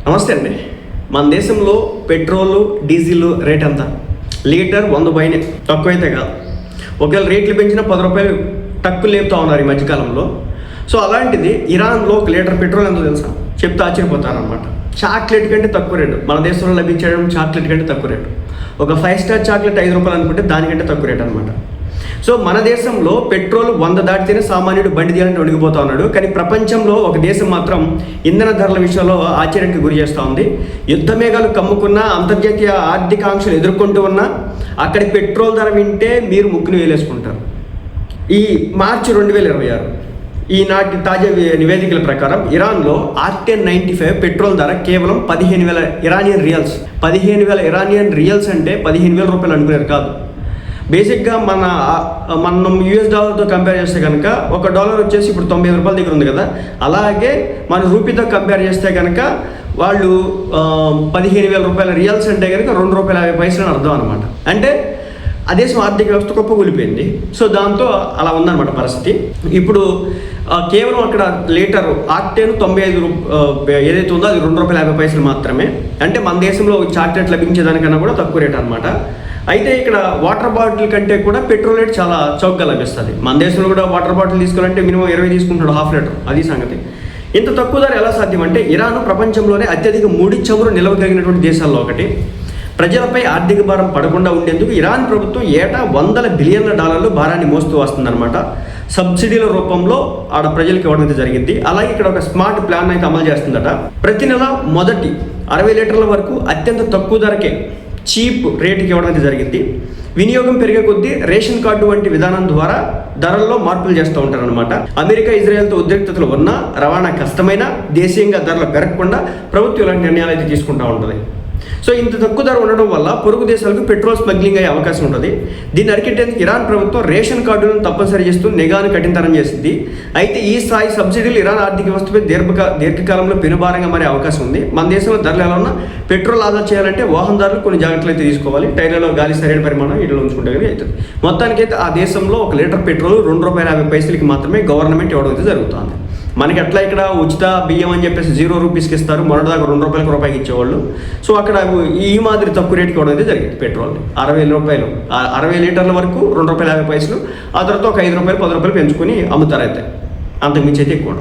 నమస్తే అండి. మన దేశంలో పెట్రోల్ డీజిల్ రేట్ ఎంత? లీటర్ 100 పైనే, తక్కువైతే కాదు. ఒకవేళ రేట్లు పెంచినా 10 రూపాయలు టక్కు లేపుతా ఉన్నారు ఈ మధ్యకాలంలో. సో అలాంటిది ఇరాన్లో 1 లీటర్ పెట్రోల్ ఎంతో తెలుసా? చెప్తే ఆశ్చర్యపోతారనమాట. చాక్లెట్ కంటే తక్కువ రేటు, మన దేశంలో లభించడం చాక్లెట్ కంటే తక్కువ రేటు. ఒక 5 స్టార్ చాక్లెట్ 5 రూపాయలు అనుకుంటే దానికంటే తక్కువ రేటు అనమాట. సో మన దేశంలో పెట్రోల్ 100 దాటితేనే సామాన్యుడు బండి తీయాలంటే వణిగిపోతా ఉన్నాడు. కానీ ప్రపంచంలో ఒక దేశం మాత్రం ఇంధన ధరల విషయంలో ఆశ్చర్యానికి గురి చేస్తూ ఉంది. యుద్ధ మేఘాలు కమ్ముకున్న, అంతర్జాతీయ ఆర్థిక ఆంక్షలు ఎదుర్కొంటూ ఉన్నా అక్కడి పెట్రోల్ ధర వింటే మీరు ముక్కును వేలేసుకుంటారు. ఈ మార్చి 2026 ఈనాటి తాజా నివేదికల ప్రకారం ఇరాన్లో ఆర్టెన్ 95 పెట్రోల్ ధర కేవలం 15,000 ఇరానియన్ రియల్స్. 15,000 ఇరానియన్ రియల్స్ అంటే 15,000 రూపాయలు అనుకునేది కాదు. బేసిక్గా మనం యూఎస్ డాలర్తో కంపేర్ చేస్తే కనుక $1 వచ్చేసి ఇప్పుడు 95 రూపాయల దగ్గర ఉంది కదా. అలాగే మన రూపీతో కంపేర్ చేస్తే కనుక వాళ్ళు 15,000 రూపాయల రియల్స్ అంటే కనుక ₹2.50 అని అర్థం అనమాట. అంటే ఆ దేశం ఆర్థిక వ్యవస్థ గొప్ప కూలిపోయింది. సో దాంతో అలా ఉందన్నమాట పరిస్థితి. ఇప్పుడు కేవలం అక్కడ లీటర్ ఆక్టేన్ 95 ఏదైతే ఉందో అది ₹2.50 మాత్రమే. అంటే మన దేశంలో చాక్లెట్ లభించేదానికన్నా కూడా తక్కువ రేట్ అనమాట. అయితే ఇక్కడ వాటర్ బాటిల్ కంటే కూడా పెట్రోల్ రేట్ చాలా చౌకగా లభిస్తుంది. మన దేశంలో కూడా వాటర్ బాటిల్ తీసుకోవాలంటే మినిమం 20 తీసుకుంటాడు, ½ లీటర్. అది సంగతి. ఇంత తక్కువ ధర ఎలా సాధ్యం అంటే ఇరాన్ ప్రపంచంలోనే అత్యధిక ముడి చమురు నిల్వ కలిగినటువంటి దేశాల్లో ఒకటి. ప్రజలపై ఆర్థిక భారం పడకుండా ఉండేందుకు ఇరాన్ ప్రభుత్వం ఏటా $100 బిలియన్ల భారాన్ని మోస్తూ వస్తుందన్నమాట. సబ్సిడీల రూపంలో ఆడ ప్రజలకు ఇవ్వడం అయితే జరిగింది. అలాగే ఇక్కడ ఒక స్మార్ట్ ప్లాన్ అయితే అమలు చేస్తుందట. ప్రతి నెల మొదటి 60 లీటర్ల వరకు అత్యంత తక్కువ ధరకే చీప్ రేటుకి ఇవ్వడం అయితే జరిగింది. వినియోగం పెరిగే కొద్దీ రేషన్ కార్డు వంటి విధానం ద్వారా ధరల్లో మార్పులు చేస్తూ ఉంటారనమాట. అమెరికా, ఇజ్రాయెల్తో ఉద్రిక్తతలు ఉన్నా, రవాణా కష్టమైన, దేశీయంగా ధరలు పెరగకుండా ప్రభుత్వం ఇలాంటి నిర్ణయాలు అయితే తీసుకుంటూ ఉంటుంది. సో ఇంత తక్కువ ధర ఉండడం వల్ల పొరుగు దేశాలకు పెట్రోల్ స్మగ్లింగ్ అయ్యే అవకాశం ఉంటుంది. దీన్ని అరికెట్టేందుకు ఇరాన్ ప్రభుత్వం రేషన్ కార్డులను తప్పనిసరి చేస్తూ నిఘాను కఠినతరం చేసింది. అయితే ఈ స్థాయి సబ్సిడీలు ఇరాన్ ఆర్థిక వ్యవస్థపై దీర్ఘకాలంలో పెనుభారంగా మారే అవకాశం ఉంది. మన దేశంలో ధరలు ఎలా ఉన్నా పెట్రోల్ ఆదా చేయాలంటే వాహనదారులు కొన్ని జాగ్రత్తలు అయితే తీసుకోవాలి. టైర్లలో గాలి సరైన పరిమాణం ఇట్లా ఉంచుకుంటే కానీ అవుతుంది. మొత్తానికైతే ఆ దేశంలో 1 లీటర్ పెట్రోల్ ₹2.50 మాత్రమే గవర్నమెంట్ ఇవ్వడం అయితే జరుగుతుంది. మనకి అట్లా ఇక్కడ ఉచిత బియ్యం అని చెప్పేసి ₹0 ఇస్తారు. మొన్నటిదాకా ₹2 ఇచ్చేవాళ్ళు. సో అక్కడ ఈ మాదిరి తక్కువ రేటుకి ఇవ్వడం అయితే జరిగింది. పెట్రోల్ 60 లీటర్ల వరకు ₹2.50. ఆ తర్వాత ఒక ₹5 ₹10 పెంచుకొని అమ్ముతారు. అయితే అంతకుమించి అయితే ఎక్కువ.